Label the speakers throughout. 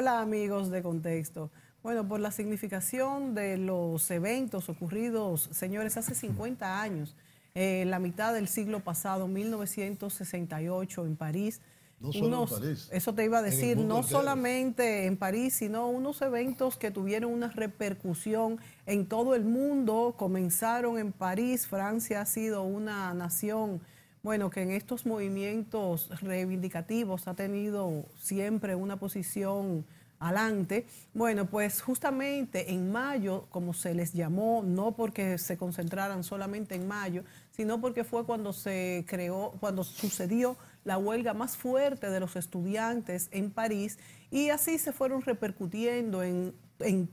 Speaker 1: Hola amigos de Contexto. Bueno, por la significación de los eventos ocurridos, señores, hace 50 años, la mitad del siglo pasado, 1968, en París.
Speaker 2: No solo en París.
Speaker 1: Eso te iba a decir, no
Speaker 2: entero.
Speaker 1: solamente en París, sino unos eventos que tuvieron una repercusión en todo el mundo. Comenzaron en París. Francia ha sido una nación, bueno, que en estos movimientos reivindicativos ha tenido siempre una posición adelante. Bueno, pues justamente en mayo, como se les llamó, no porque se concentraran solamente en mayo, sino porque fue cuando se creó, cuando sucedió la huelga más fuerte de los estudiantes en París, y así se fueron repercutiendo en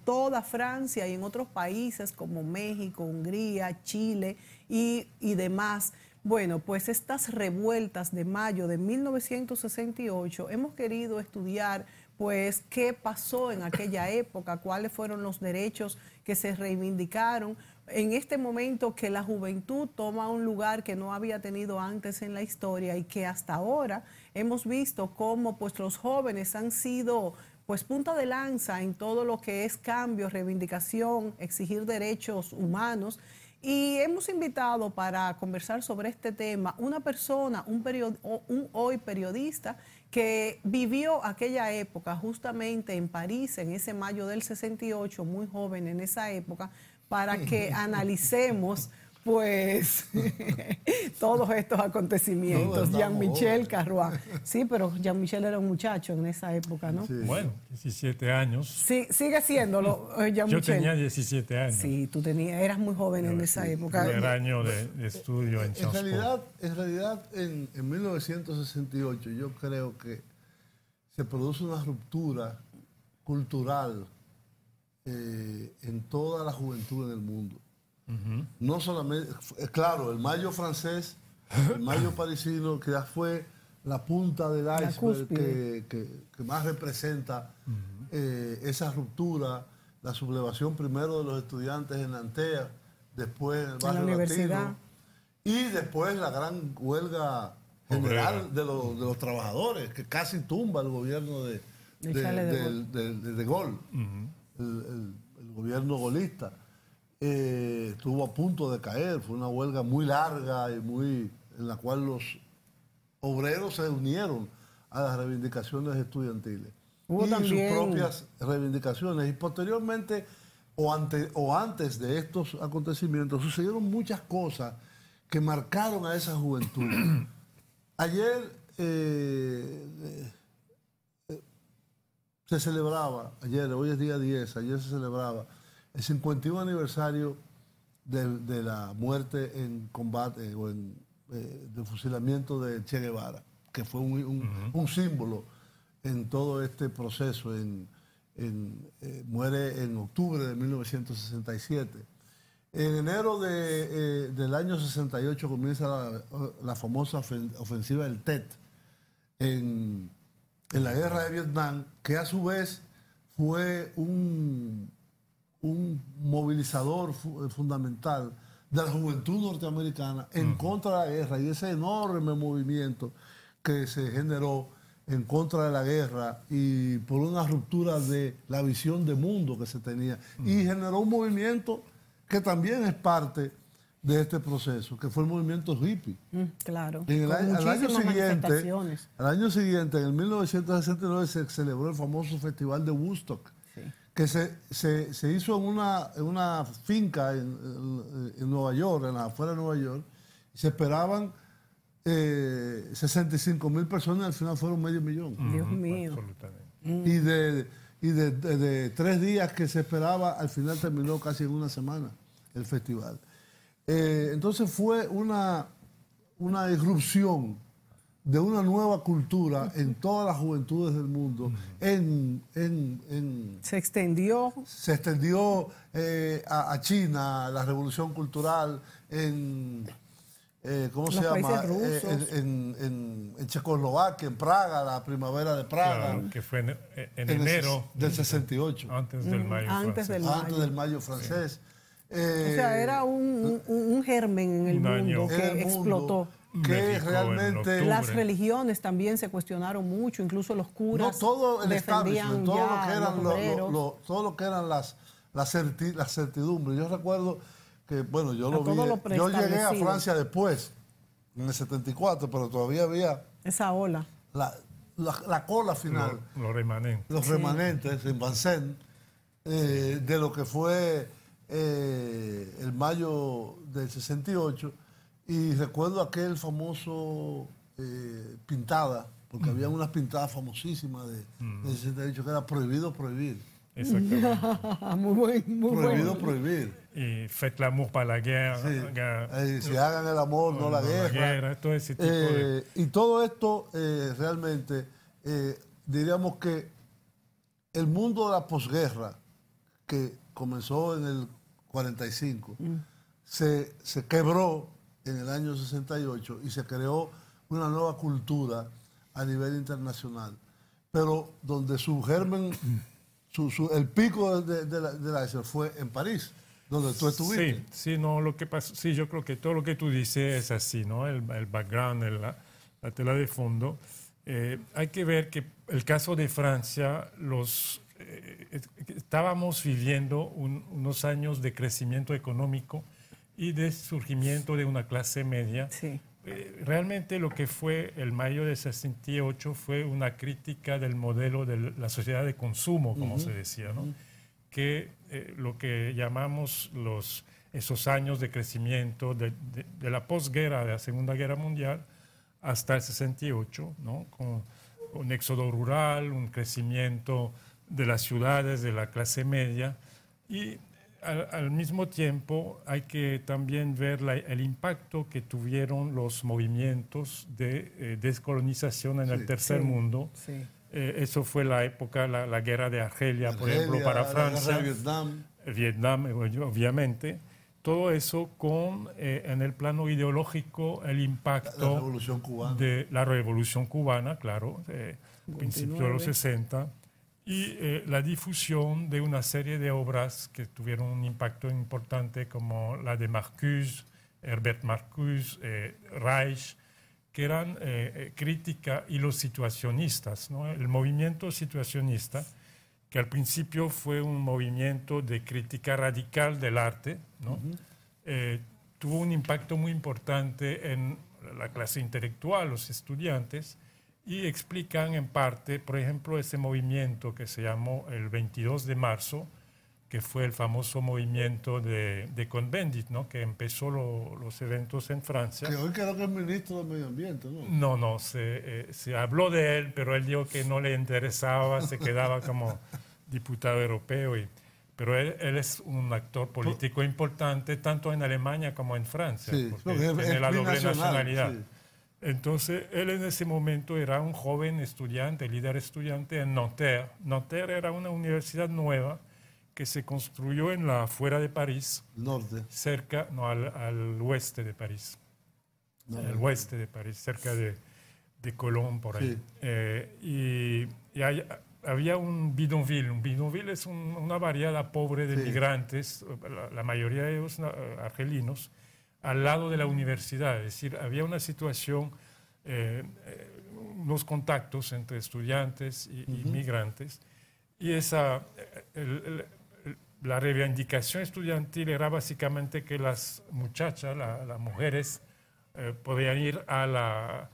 Speaker 1: toda Francia y en otros países como México, Hungría, Chile y demás. Bueno, pues estas revueltas de mayo de 1968 hemos querido estudiar pues qué pasó en aquella época, cuáles fueron los derechos que se reivindicaron en este momento, que la juventud toma un lugar que no había tenido antes en la historia y que hasta ahora hemos visto cómo pues los jóvenes han sido pues punta de lanza en todo lo que es cambio, reivindicación, exigir derechos humanos. Y hemos invitado para conversar sobre este tema una persona, un hoy periodista que vivió aquella época justamente en París, en ese mayo del 68, muy joven en esa época, para que analicemos pues todos estos acontecimientos. Jean-Michel Carroix. Sí, pero Jean-Michel era un muchacho en esa época, ¿no?
Speaker 3: Sí. Bueno, 17 años.
Speaker 1: Sí, sigue siéndolo, Jean-Michel.
Speaker 3: Yo tenía 17 años.
Speaker 1: Sí, tú eras muy joven en esa época.
Speaker 3: Primer año de estudio en transporte.
Speaker 2: En realidad, en 1968 yo creo que se produce una ruptura cultural en toda la juventud en el mundo. No solamente, claro, el mayo francés, el mayo parisino, que ya fue la punta del iceberg que más representa esa ruptura, la sublevación primero de los estudiantes en Nanterre, después en el barrio latino, y después la gran huelga general de los trabajadores, que casi tumba el gobierno de Gaulle, el gobierno golista. Estuvo a punto de caer, fue una huelga muy larga y en la cual los obreros se unieron a las reivindicaciones estudiantiles y también sus propias reivindicaciones. Y posteriormente o antes de estos acontecimientos sucedieron muchas cosas que marcaron a esa juventud. Ayer se celebraba, hoy es día 10, ayer se celebraba el 51 aniversario de la muerte en combate del fusilamiento de Che Guevara, que fue un símbolo en todo este proceso. Muere en octubre de 1967. En enero del año 68 comienza la famosa ofensiva del Tet en la guerra de Vietnam, que a su vez fue un movilizador fundamental de la juventud norteamericana en contra de la guerra, y ese enorme movimiento que se generó en contra de la guerra y por una ruptura de la visión de mundo que se tenía, y generó un movimiento que también es parte de este proceso, que fue el movimiento hippie.
Speaker 1: Claro.
Speaker 2: Al año siguiente, en el 1969, se celebró el famoso Festival de Woodstock, que se hizo en una finca en Nueva York, en las afueras de Nueva York. Se esperaban 65,000 personas, y al final fueron 500,000.
Speaker 1: Dios mío.
Speaker 3: Absolutamente.
Speaker 2: Y de 3 días que se esperaba, al final terminó casi en una semana el festival. Entonces fue una irrupción de una nueva cultura en todas las juventudes del mundo.
Speaker 1: Se extendió
Speaker 2: a China, la revolución cultural, ¿cómo se llama? En Checoslovaquia, en Praga, la primavera de Praga.
Speaker 3: Claro, que fue en enero
Speaker 2: del 68.
Speaker 3: Antes del mayo francés.
Speaker 2: Antes del mayo francés.
Speaker 1: O sea, era un germen en el mundo que explotó.
Speaker 2: que realmente...
Speaker 1: Las religiones también se cuestionaron mucho, incluso los curas.
Speaker 2: No, todo el
Speaker 1: defendían
Speaker 2: todo lo que eran las certidumbres. Yo recuerdo que, bueno, yo llegué a Francia después, en el 74, pero todavía había...
Speaker 1: Esa ola.
Speaker 2: La cola final.
Speaker 3: Los remanentes.
Speaker 2: Los remanentes en Vincennes, de lo que fue el mayo del 68. Y recuerdo aquel famoso pintada, porque había unas pintadas famosísimas del 68 que era prohibido prohibir.
Speaker 3: Exactamente.
Speaker 1: Muy
Speaker 2: prohibido
Speaker 1: bueno.
Speaker 2: prohibir.
Speaker 3: Y faites l'amour para la guerra.
Speaker 2: Sí. Si hagan el amor, no la guerra.
Speaker 3: Todo ese tipo de...
Speaker 2: Y todo esto realmente, diríamos que el mundo de la posguerra, que comenzó en el 45, se quebró en el año 68 y se creó una nueva cultura a nivel internacional. Pero donde su germen... el pico de la iceberg fue en París, donde tú estuviste.
Speaker 3: Sí, no, lo que pasa, sí, yo creo que todo lo que tú dices es así, ¿no? El background, la tela de fondo. Hay que ver que el caso de Francia, estábamos viviendo unos años de crecimiento económico y de surgimiento de una clase media.
Speaker 1: Sí.
Speaker 3: Realmente lo que fue el mayo de 68 fue una crítica del modelo de la sociedad de consumo, como se decía, ¿no? Que lo que llamamos esos años de crecimiento de la posguerra, de la Segunda Guerra Mundial, hasta el 68, ¿no? Con un éxodo rural, un crecimiento de las ciudades, de la clase media, y al mismo tiempo hay que también ver el impacto que tuvieron los movimientos de descolonización en el tercer mundo.
Speaker 1: Sí.
Speaker 3: Eso fue la época, la guerra de Argelia, por ejemplo, para Francia. Vietnam, obviamente. Todo eso con, en el plano ideológico, el impacto de la Revolución Cubana, claro, principios de los 60. Y la difusión de una serie de obras que tuvieron un impacto importante, como la de Marcuse, Herbert Marcuse, Reich, que eran crítica, y los situacionistas, ¿no? El movimiento situacionista, que al principio fue un movimiento de crítica radical del arte, ¿no? Tuvo un impacto muy importante en la clase intelectual, los estudiantes, y explican en parte, por ejemplo, ese movimiento que se llamó el 22 de marzo, que fue el famoso movimiento de Cohn-Bendit, ¿no? Que empezó los eventos en Francia.
Speaker 2: Que hoy creo que es ministro del Medio Ambiente, ¿no?
Speaker 3: No, se habló de él, pero él dijo que no le interesaba, se quedaba como diputado europeo. Pero él es un actor político importante, tanto en Alemania como en Francia, porque tiene la doble nacionalidad. Sí. Entonces, él en ese momento era un joven estudiante, líder estudiante en Nanterre. Nanterre era una universidad nueva que se construyó en la afuera de París.
Speaker 2: Norte.
Speaker 3: Cerca, no, al oeste de París. No, al oeste de París, cerca de Colombes, por ahí. Sí. Había un bidonville. Un bidonville es una variedad pobre de migrantes, la mayoría de ellos argelinos, al lado de la universidad. Es decir, había una situación, unos contactos entre estudiantes y migrantes, y la reivindicación estudiantil era básicamente que las muchachas, las mujeres, podían ir a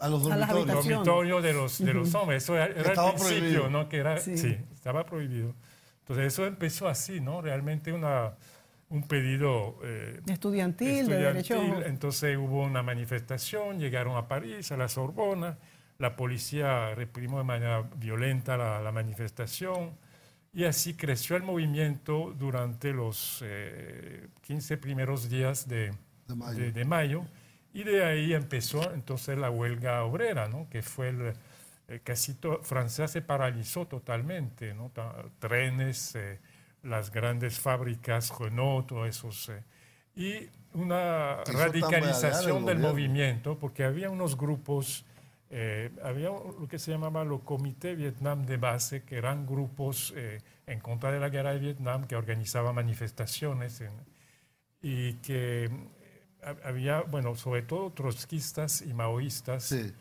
Speaker 2: los
Speaker 3: dormitorios de los hombres. Eso era el principio, prohibido, ¿no? Que era, sí, estaba prohibido. Entonces eso empezó así, ¿no? Realmente un pedido
Speaker 1: estudiantil de derecho.
Speaker 3: Entonces hubo una manifestación, llegaron a París, a la Sorbona, la policía reprimó de manera violenta la manifestación, y así creció el movimiento durante los 15 primeros días de mayo, y de ahí empezó entonces la huelga obrera, ¿no? Que fue casi todo. Francia se paralizó totalmente, ¿no? Trenes, las grandes fábricas, Renault, todos esos. Y una radicalización del movimiento, porque había unos grupos, había lo que se llamaba los Comité Vietnam de base, que eran grupos en contra de la guerra de Vietnam, que organizaban manifestaciones y que había, bueno, sobre todo trotskistas y maoístas
Speaker 2: Sí.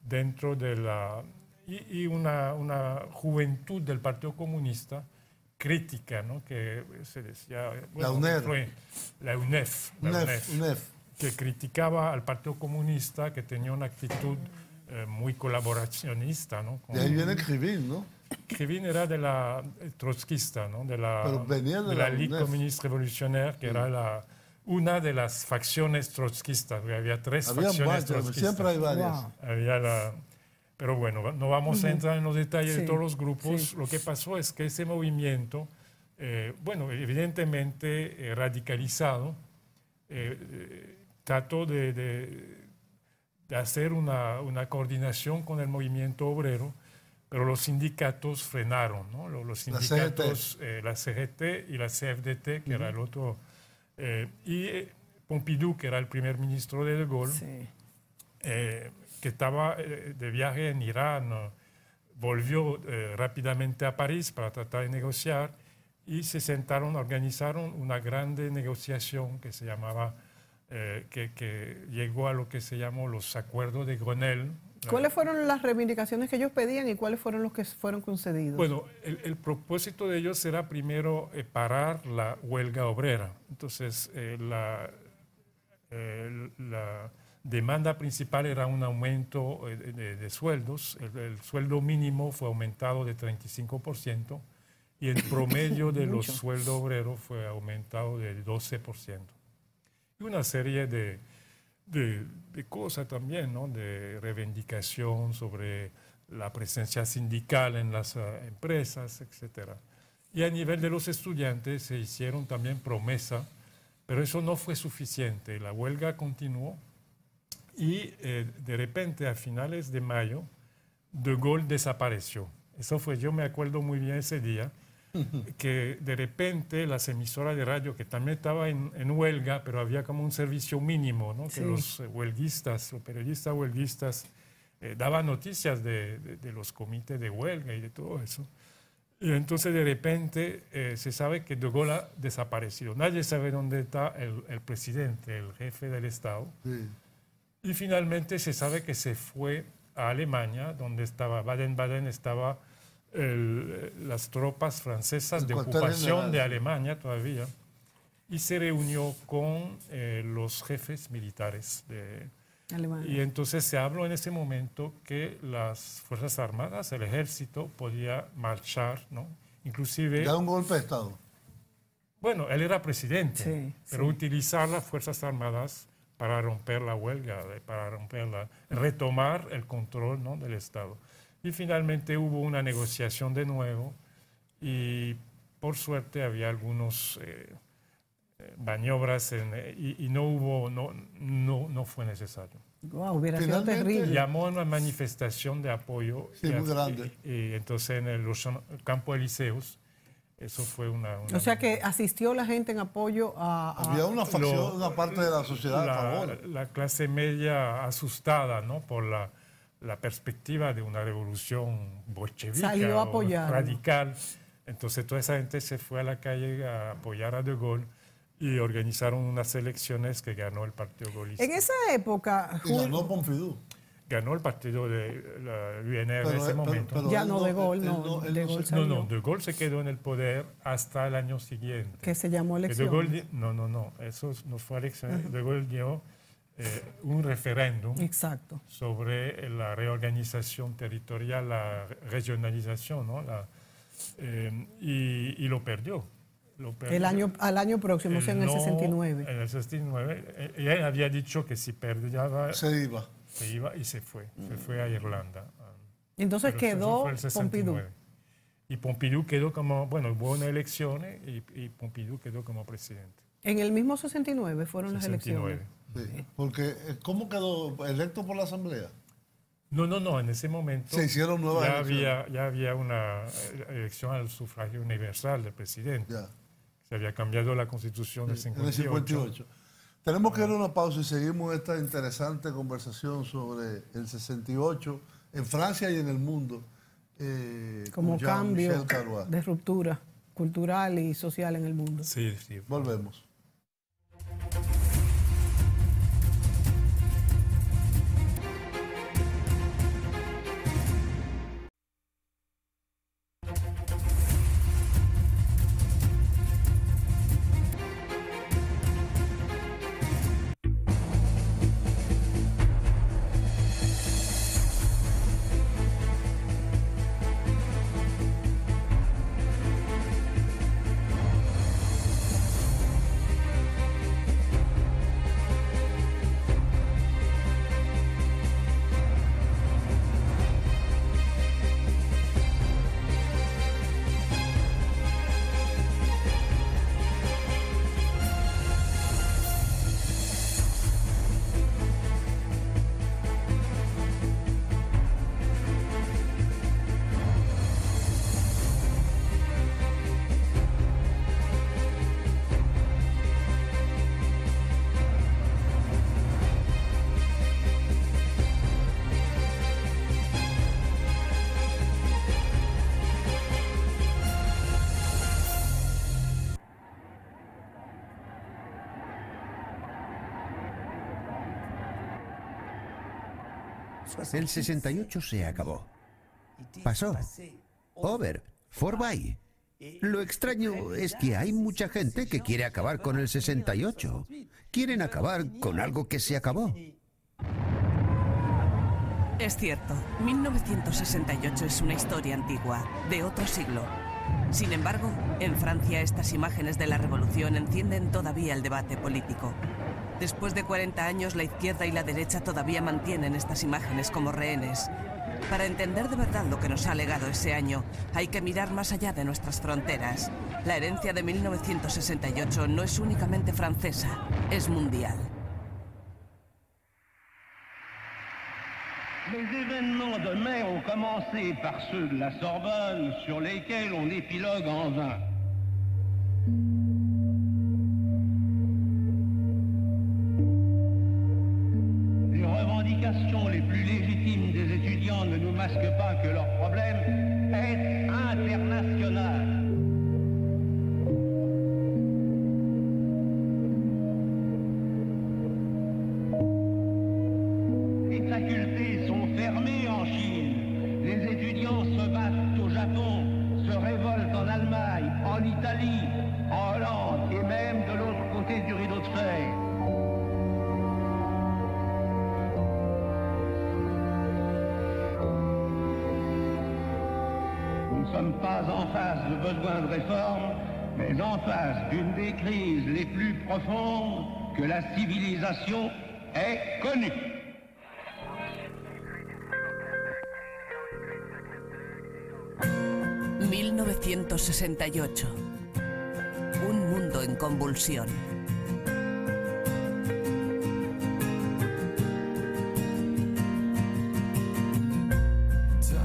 Speaker 3: dentro de la... Y una juventud del Partido Comunista crítica, ¿no? Que se decía...
Speaker 2: La UNER.
Speaker 3: La UNEF.
Speaker 2: UNEF.
Speaker 3: Que criticaba al Partido Comunista, que tenía una actitud muy colaboracionista, ¿no?
Speaker 2: De ahí viene Krivine, ¿no?
Speaker 3: Krivine era de la trotskista, ¿no?
Speaker 2: Pero venía de
Speaker 3: la
Speaker 2: la
Speaker 3: Ligue
Speaker 2: UNEF.
Speaker 3: Communiste Revolutionnaire, que era una de las facciones trotskistas. Había tres facciones
Speaker 2: varias,
Speaker 3: trotskistas.
Speaker 2: siempre hay varias.
Speaker 3: Wow. Pero bueno, no vamos a entrar en los detalles de todos los grupos.
Speaker 1: Sí.
Speaker 3: Lo que pasó es que ese movimiento, bueno, evidentemente radicalizado, trató de hacer una coordinación con el movimiento obrero, pero los sindicatos frenaron, ¿no? Los sindicatos, la CGT y la CFDT, que era el otro, y Pompidou, que era el primer ministro de Gaulle,
Speaker 1: Sí.
Speaker 3: que estaba de viaje en Irán, volvió rápidamente a París para tratar de negociar y se sentaron, organizaron una grande negociación que se llamaba, que llegó a lo que se llamó los acuerdos de Grenelle.
Speaker 1: ¿Cuáles fueron las reivindicaciones que ellos pedían y cuáles fueron los que fueron concedidos?
Speaker 3: Bueno, el propósito de ellos era primero parar la huelga obrera. Entonces, la demanda principal era un aumento de sueldos. El sueldo mínimo fue aumentado de 35% y el promedio de los sueldos obreros fue aumentado de 12%. Y una serie de cosas también, ¿no? De reivindicación sobre la presencia sindical en las empresas, etc. Y a nivel de los estudiantes se hicieron también promesas, pero eso no fue suficiente. La huelga continuó y de repente a finales de mayo De Gaulle desapareció. Eso fue, yo me acuerdo muy bien ese día, que de repente las emisoras de radio, que también estaban en huelga, pero había como un servicio mínimo, ¿no? Que los huelguistas, los periodistas huelguistas, daban noticias de los comités de huelga y de todo eso. Y entonces de repente se sabe que De Gaulle ha desaparecido. Nadie sabe dónde está el presidente, el jefe del Estado.
Speaker 2: Sí.
Speaker 3: Y finalmente se sabe que se fue a Alemania, donde estaba Baden-Baden, estaba las tropas francesas de ocupación de Alemania todavía, y se reunió con los jefes militares de Alemania. Y entonces se habló en ese momento que las Fuerzas Armadas, el ejército, podía marchar, ¿no? Inclusive...
Speaker 2: ¿Da un golpe de Estado?
Speaker 3: Bueno, él era presidente, pero utilizar las Fuerzas Armadas para romper la huelga, para retomar el control, ¿no? del Estado. Y finalmente hubo una negociación de nuevo y por suerte había algunos maniobras y no fue necesario.
Speaker 1: Wow, hubiera sido terrible.
Speaker 3: Llamó a una manifestación de apoyo.
Speaker 2: Sí, muy grande.
Speaker 3: Y entonces en el campo Elíseos, eso fue una...
Speaker 1: O sea que asistió la gente en apoyo a...
Speaker 2: Había una facción, una parte de la sociedad a favor.
Speaker 3: La clase media asustada, ¿no? Por la perspectiva de una revolución bolchevique,
Speaker 1: salió a apoyar,
Speaker 3: radical. Entonces toda esa gente se fue a la calle a apoyar a De Gaulle y organizaron unas elecciones que ganó el Partido Gaullista.
Speaker 1: En esa época...
Speaker 2: Y ganó Pompidou.
Speaker 3: Ganó el partido de la UNR en ese momento.
Speaker 1: Pero ya no, De Gaulle,
Speaker 3: De Gaulle se quedó en el poder hasta el año siguiente.
Speaker 1: Que se llamó elecciones.
Speaker 3: No, eso no fue elecciones. De Gaulle dio un referéndum sobre la reorganización territorial, la regionalización, ¿no? Y lo perdió.
Speaker 1: Al año próximo, o sea, en el 69.
Speaker 3: En el 69. Él había dicho que si perdía...
Speaker 2: Se iba.
Speaker 3: Se iba y se fue. Se fue a Irlanda.
Speaker 1: Entonces quedó Pompidou.
Speaker 3: Y Pompidou quedó como... Bueno, hubo unas elecciones y Pompidou quedó como presidente.
Speaker 1: En el mismo 69 fueron las elecciones.
Speaker 2: Sí, porque ¿cómo quedó electo por la Asamblea?
Speaker 3: No, en ese momento
Speaker 2: se hicieron nuevas elecciones.
Speaker 3: Ya había una elección al sufragio universal del presidente.
Speaker 2: Ya.
Speaker 3: Se había cambiado la Constitución del 58.
Speaker 2: En el 58. Tenemos que ir a una pausa y seguimos esta interesante conversación sobre el 68 en Francia y en el mundo.
Speaker 1: Como cambio de ruptura cultural y social en el mundo.
Speaker 3: Sí.
Speaker 2: Volvemos.
Speaker 4: El 68 se acabó. Pasó. Over. Forby. Lo extraño es que hay mucha gente que quiere acabar con el 68. Quieren acabar con algo que se acabó.
Speaker 5: Es cierto, 1968 es una historia antigua, de otro siglo. Sin embargo, en Francia estas imágenes de la revolución encienden todavía el debate político. Después de 40 años, la izquierda y la derecha todavía mantienen estas imágenes como rehenes. Para entender de verdad lo que nos ha legado ese año, hay que mirar más allá de nuestras fronteras. La herencia de 1968 no es únicamente francesa, es mundial.
Speaker 6: Les événements de mai ont commencé par ceux de la Sorbonne, sur lesquels on épilogue en vain. Les revendications les plus légitimes des étudiants ne nous masquent pas que leur problème est international. Les facultés sont fermées en Chine. Les étudiants se battent au Japon, se révoltent en Allemagne, en Italie, en Hollande et même de l'autre côté du rideau de fer. Nous ne sommes pas en face de besoins de réforme, mais en face d'une des crises les plus profondes que la civilisation ait connues.
Speaker 5: « 1968. Un mundo en convulsión.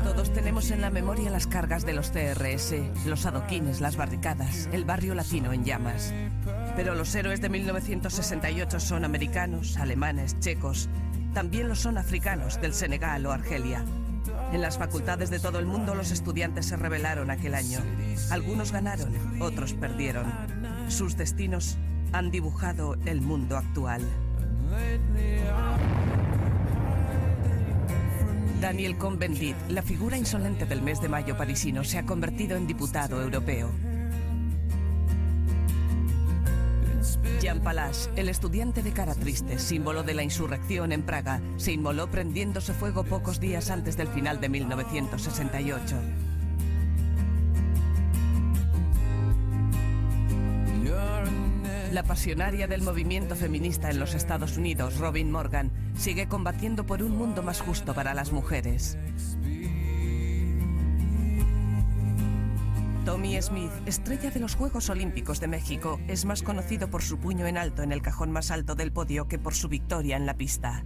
Speaker 5: Todos tenemos en la memoria las cargas de los CRS, los adoquines, las barricadas, el barrio latino en llamas. Pero los héroes de 1968 son americanos, alemanes, checos. También lo son africanos del Senegal o Argelia. En las facultades de todo el mundo los estudiantes se rebelaron aquel año. Algunos ganaron, otros perdieron. Sus destinos han dibujado el mundo actual. Daniel Cohn-Bendit, la figura insolente del mes de mayo parisino, se ha convertido en diputado europeo. Jean Palas, el estudiante de cara triste, símbolo de la insurrección en Praga, se inmoló prendiéndose fuego pocos días antes del final de 1968. La pasionaria del movimiento feminista en los Estados Unidos, Robin Morgan, sigue combatiendo por un mundo más justo para las mujeres. Tommie Smith, estrella de los Juegos Olímpicos de México, es más conocido por su puño en alto en el cajón más alto del podio que por su victoria en la pista.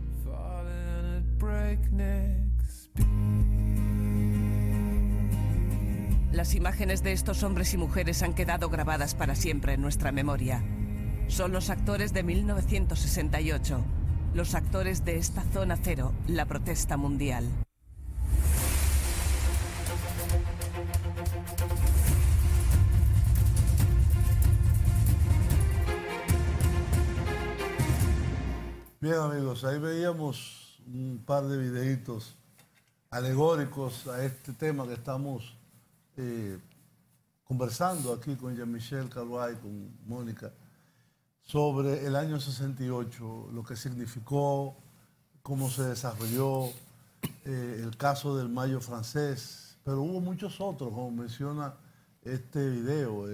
Speaker 5: Las imágenes de estos hombres y mujeres han quedado grabadas para siempre en nuestra memoria. Son los actores de 1968, los actores de esta zona cero, la protesta mundial.
Speaker 2: Bien, amigos, ahí veíamos un par de videitos alegóricos a este tema que estamos conversando aquí con Jean-Michel Carvalho y con Mónica sobre el año 68, lo que significó, cómo se desarrolló, el caso del Mayo francés, pero hubo muchos otros, como menciona este video,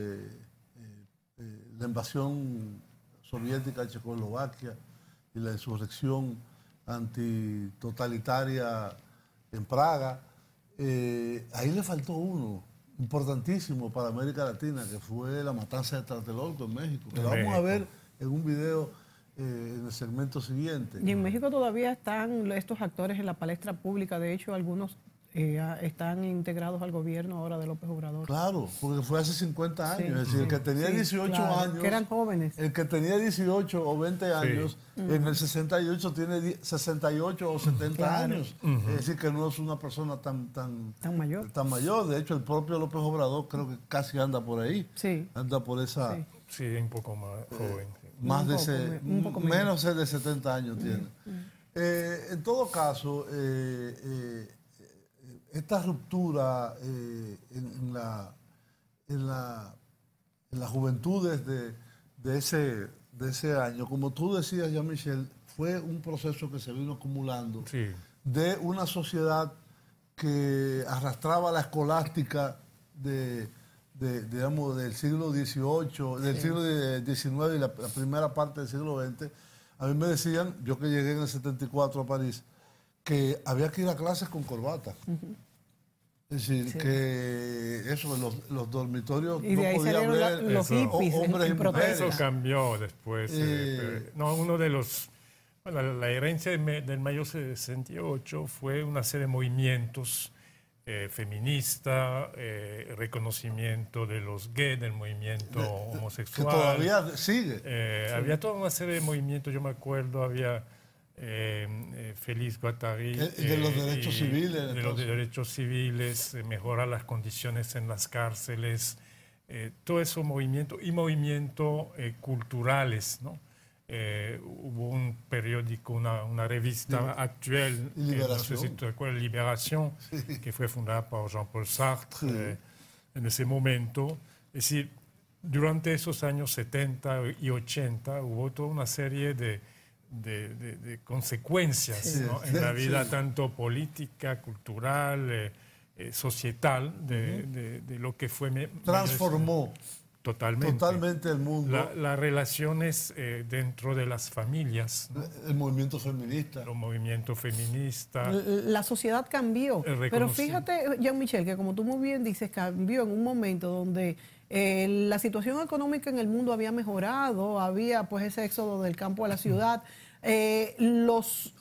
Speaker 2: la invasión soviética de Checoslovaquia y la insurrección antitotalitaria en Praga. Ahí le faltó uno importantísimo para América Latina, que fue la matanza de Tlatelolco en México, que vamos a ver en un video en el segmento siguiente.
Speaker 1: Y en México todavía están estos actores en la palestra pública. De hecho, algunos están integrados al gobierno ahora de López Obrador.
Speaker 2: Claro, porque fue hace 50 años. Sí, es decir, el que tenía 18 años...
Speaker 1: Que eran jóvenes.
Speaker 2: El que tenía 18 o 20 años, en el 68 tiene 68 o 70 años. Es decir, que no es una persona tan
Speaker 1: mayor.
Speaker 2: Tan mayor. De hecho, el propio López Obrador creo que casi anda por ahí.
Speaker 1: Sí.
Speaker 2: Anda por esa...
Speaker 3: Sí, un poco más joven.
Speaker 2: Más un poco menos de 70 años tiene. En todo caso, esta ruptura en las juventudes de ese año, como tú decías, Jean-Michel, fue un proceso que se vino acumulando de una sociedad que arrastraba la escolástica digamos, del siglo XVIII, del siglo XIX y la primera parte del siglo XX. A mí me decían, yo que llegué en el 74 a París, que había que ir a clases con corbata. Es decir, que eso, los dormitorios
Speaker 1: y de
Speaker 2: no
Speaker 1: ahí
Speaker 2: podía haber
Speaker 1: los hippies,
Speaker 2: hombres y mujeres.
Speaker 3: Eso cambió después. Uno de los... Bueno, la herencia del mayo 68 fue una serie de movimientos feminista, reconocimiento de los gays, del movimiento homosexual.
Speaker 2: Que todavía sigue.
Speaker 3: Había toda una serie de movimientos, yo me acuerdo, había Félix Guattari.
Speaker 2: De los derechos civiles.
Speaker 3: De los derechos civiles, mejorar las condiciones en las cárceles, todo esos movimientos y movimientos culturales, ¿no? Hubo un periódico, una revista actual, no sé si te acuerdas, Liberación, que fue fundada por Jean-Paul Sartre en ese momento. Es decir, durante esos años 70 y 80 hubo toda una serie de consecuencias, ¿no? En la vida tanto política, cultural, societal, de lo que fue...
Speaker 2: Transformó.
Speaker 3: Totalmente
Speaker 2: el mundo.
Speaker 3: Las relaciones dentro de las familias, ¿no?
Speaker 2: El movimiento feminista.
Speaker 3: Los movimientos feministas.
Speaker 1: La sociedad cambió. Pero fíjate, Jean-Michel, que como tú muy bien dices, cambió en un momento donde la situación económica en el mundo había mejorado, había pues ese éxodo del campo a la ciudad.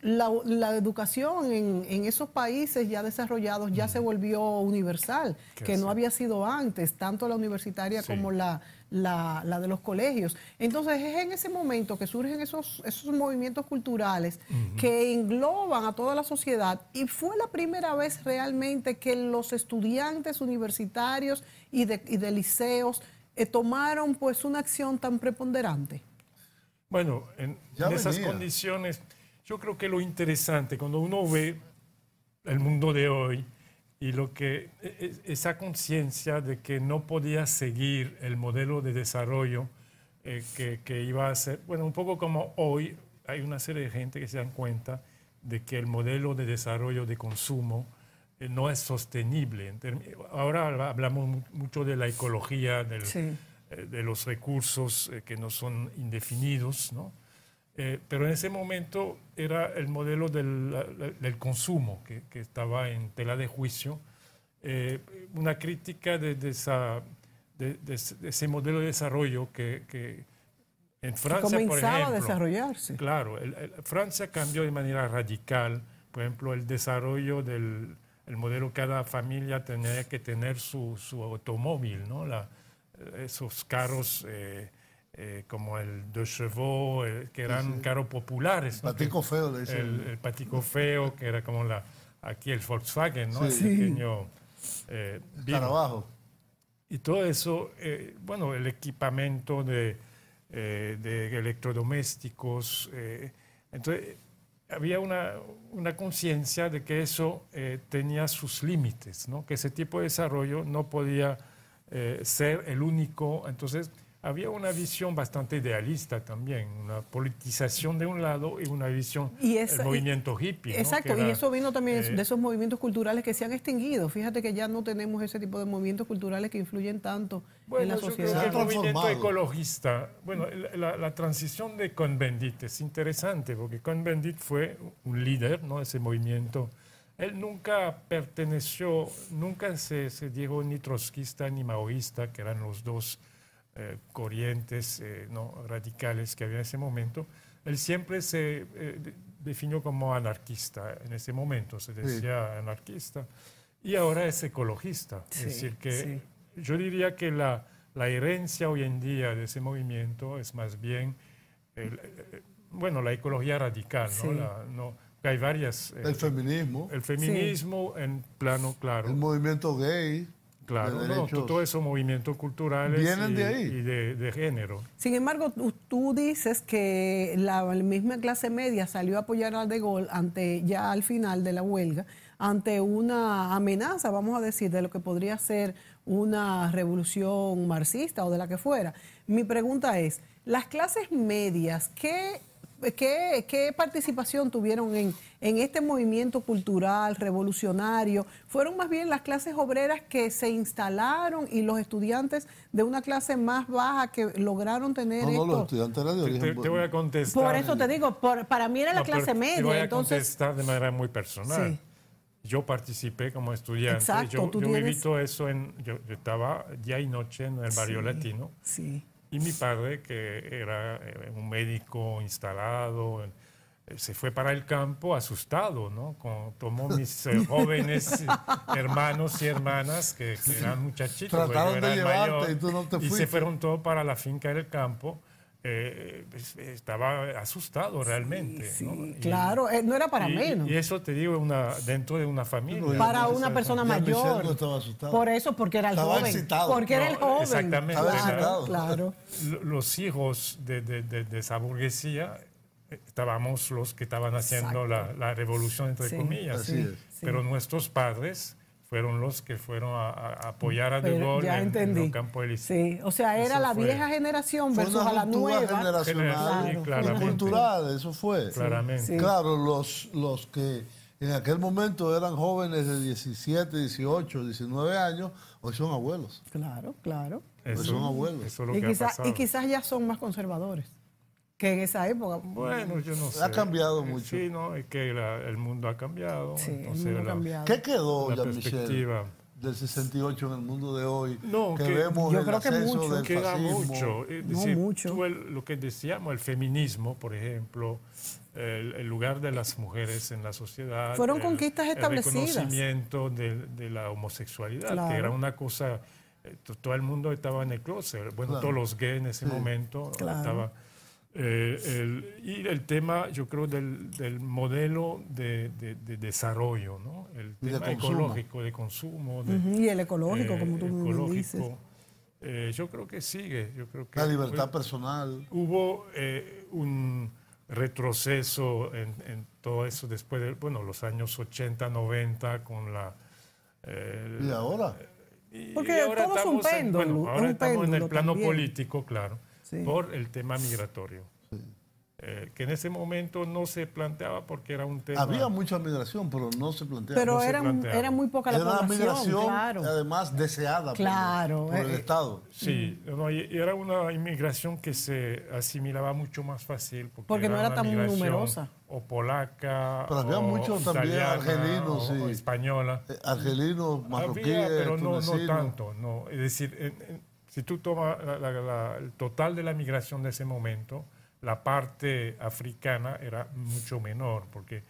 Speaker 1: La educación en esos países ya desarrollados ya se volvió universal, que no había sido antes, tanto la universitaria como la de los colegios. Entonces es en ese momento que surgen esos movimientos culturales que engloban a toda la sociedad, y fue la primera vez realmente que los estudiantes universitarios y de liceos tomaron pues una acción tan preponderante.
Speaker 3: Bueno, en esas condiciones, yo creo que lo interesante, cuando uno ve el mundo de hoy y esa conciencia de que no podía seguir el modelo de desarrollo que iba a ser, bueno, un poco como hoy hay una serie de gente que se dan cuenta de que el modelo de desarrollo de consumo no es sostenible. Ahora hablamos mucho de la ecología, de los recursos que no son indefinidos, ¿no? Pero en ese momento era el modelo del consumo que estaba en tela de juicio. Una crítica de ese modelo de desarrollo que en Francia, por ejemplo,
Speaker 1: a desarrollarse.
Speaker 3: Claro, Francia cambió de manera radical. Por ejemplo, el desarrollo del modelo, cada familia tenía que tener su automóvil, ¿no? Esos carros como el Deux Chevaux, que eran carros populares, ¿no?
Speaker 2: Patico feo, le dicen.
Speaker 3: El patico feo, que era como aquí el Volkswagen, ¿no? El pequeño
Speaker 2: Carabajo.
Speaker 3: Y todo eso, bueno, el equipamiento de electrodomésticos. Entonces, había una conciencia de que eso tenía sus límites, ¿no? Que ese tipo de desarrollo no podía ser el único. Entonces había una visión bastante idealista también, una politización de un lado y una visión del movimiento hippie.
Speaker 1: Exacto,
Speaker 3: ¿no?
Speaker 1: y eso vino también de esos movimientos culturales que se han extinguido. Fíjate que ya no tenemos ese tipo de movimientos culturales que influyen tanto en la sociedad.
Speaker 3: Yo creo que el movimiento ecologista, bueno, la transición de Cohn-Bendit es interesante porque Cohn-Bendit fue un líder, ¿no? Ese movimiento. Él nunca perteneció, nunca se dijo ni trotskista ni maoísta, que eran los dos corrientes ¿no? radicales que había en ese momento. Él siempre se definió como anarquista. En ese momento se decía anarquista. Y ahora es ecologista. Es decir, que yo diría que la herencia hoy en día de ese movimiento es más bien, bueno, la ecología radical, ¿no? Hay varias...
Speaker 2: el feminismo.
Speaker 3: El feminismo en plano, claro.
Speaker 2: El movimiento gay.
Speaker 3: Claro,
Speaker 2: de derechos
Speaker 3: todos esos movimientos culturales
Speaker 2: vienen de ahí.
Speaker 3: Y de género.
Speaker 1: Sin embargo, tú dices que la misma clase media salió a apoyar a De Gaulle ya al final de la huelga, ante una amenaza, vamos a decir, de lo que podría ser una revolución marxista o de la que fuera. Mi pregunta es, las clases medias, ¿qué participación tuvieron en este movimiento cultural revolucionario? ¿Fueron más bien las clases obreras que se instalaron y los estudiantes de una clase más baja que lograron tener esto?
Speaker 2: No, los estudiantes eran de origen.
Speaker 3: Te voy a contestar.
Speaker 1: Por eso te digo, para mí era la clase media.
Speaker 3: Te voy a
Speaker 1: entonces,
Speaker 3: contestar de manera muy personal.
Speaker 1: Sí.
Speaker 3: Yo participé como estudiante.
Speaker 1: Exacto,
Speaker 3: yo viví todo eso. Yo estaba día y noche en el barrio latino.
Speaker 1: Sí.
Speaker 3: Y mi padre, que era un médico instalado, se fue para el campo asustado, ¿no? Tomó mis jóvenes hermanos y hermanas, que eran muchachitos,
Speaker 2: trataron de llevarte
Speaker 3: mayor,
Speaker 2: y tú no te fuiste.
Speaker 3: se fueron todos para la finca del campo. Estaba asustado realmente.
Speaker 1: Sí,
Speaker 3: ¿no?
Speaker 1: Claro, no era para menos.
Speaker 3: Y eso te digo dentro de una familia.
Speaker 1: Para una persona mayor.
Speaker 2: No estaba asustado.
Speaker 1: Por eso, porque era el
Speaker 2: Estaba
Speaker 1: joven.
Speaker 2: excitado.
Speaker 1: Porque era el joven.
Speaker 3: Exactamente.
Speaker 2: Estaba excitado.
Speaker 1: Claro.
Speaker 3: Los hijos de esa burguesía estábamos los que estaban haciendo la revolución, entre comillas.
Speaker 2: Así es.
Speaker 3: Pero nuestros padres fueron los que fueron a apoyar a De Gaulle en el campo elíseo.
Speaker 1: Sí, o sea, era la vieja generación versus a la nueva.
Speaker 2: Generacional,
Speaker 3: claro,
Speaker 2: cultural, eso fue.
Speaker 3: Claramente.
Speaker 1: Sí.
Speaker 2: Claro, los que en aquel momento eran jóvenes de 17, 18, 19 años, hoy son abuelos.
Speaker 1: Claro.
Speaker 2: Hoy son abuelos.
Speaker 3: Eso es lo que ha pasado.
Speaker 1: Y quizás ya son más conservadores que en esa época.
Speaker 3: Bueno, yo no sé.
Speaker 2: Ha cambiado mucho.
Speaker 3: Sí, no, es que el mundo ha cambiado.
Speaker 1: Sí,
Speaker 3: entonces,
Speaker 1: el mundo ha cambiado.
Speaker 2: ¿Qué quedó,
Speaker 3: la
Speaker 2: Jean-Michel,
Speaker 3: perspectiva
Speaker 2: del 68 en el mundo de hoy?
Speaker 3: No,
Speaker 2: que
Speaker 3: que
Speaker 2: vemos
Speaker 1: yo
Speaker 2: el
Speaker 1: creo que
Speaker 2: ascenso
Speaker 1: mucho.
Speaker 2: del
Speaker 3: Queda
Speaker 2: fascismo.
Speaker 3: mucho. Es
Speaker 1: No,
Speaker 3: decir,
Speaker 1: mucho.
Speaker 3: lo que decíamos, el feminismo, por ejemplo, el lugar de las mujeres en la sociedad.
Speaker 1: Fueron conquistas establecidas.
Speaker 3: El reconocimiento de la homosexualidad,
Speaker 1: Claro.
Speaker 3: que era una cosa. Todo el mundo estaba en el closet. Bueno, todos los gays en ese momento estaban. Y el tema, yo creo, del modelo de desarrollo, ¿no? El tema ecológico, de consumo.
Speaker 1: Y el ecológico, como tú me dices.
Speaker 3: Yo creo que sigue. Yo creo que
Speaker 2: La libertad personal.
Speaker 3: Hubo un retroceso en todo eso después de los años 80, 90 con la...
Speaker 2: ¿Y ahora?
Speaker 1: Porque
Speaker 3: ahora
Speaker 1: todo es un péndulo.
Speaker 3: ahora estamos en el plano
Speaker 1: también.
Speaker 3: político, claro,
Speaker 1: Sí.
Speaker 3: por el tema migratorio. Que en ese momento no se planteaba porque era un tema...
Speaker 2: Había mucha migración, pero no se planteaba.
Speaker 1: Pero
Speaker 2: no se
Speaker 1: era muy poca la
Speaker 2: era una
Speaker 1: población,
Speaker 2: migración,
Speaker 1: claro.
Speaker 2: además, deseada por el Estado.
Speaker 3: Sí, y era una inmigración que se asimilaba mucho más fácil.
Speaker 1: Porque no era
Speaker 3: una
Speaker 1: tan
Speaker 3: migración
Speaker 1: numerosa.
Speaker 3: O polaca,
Speaker 2: Pero había
Speaker 3: o
Speaker 2: muchos también
Speaker 3: italiana,
Speaker 2: argelinos,
Speaker 3: o
Speaker 2: sí.
Speaker 3: española.
Speaker 2: Argelinos, marroquíes,
Speaker 3: Había, pero no
Speaker 2: tunecinos.
Speaker 3: tanto. No. Es decir, si tú tomas el total de la migración de ese momento, la parte africana era mucho menor, porque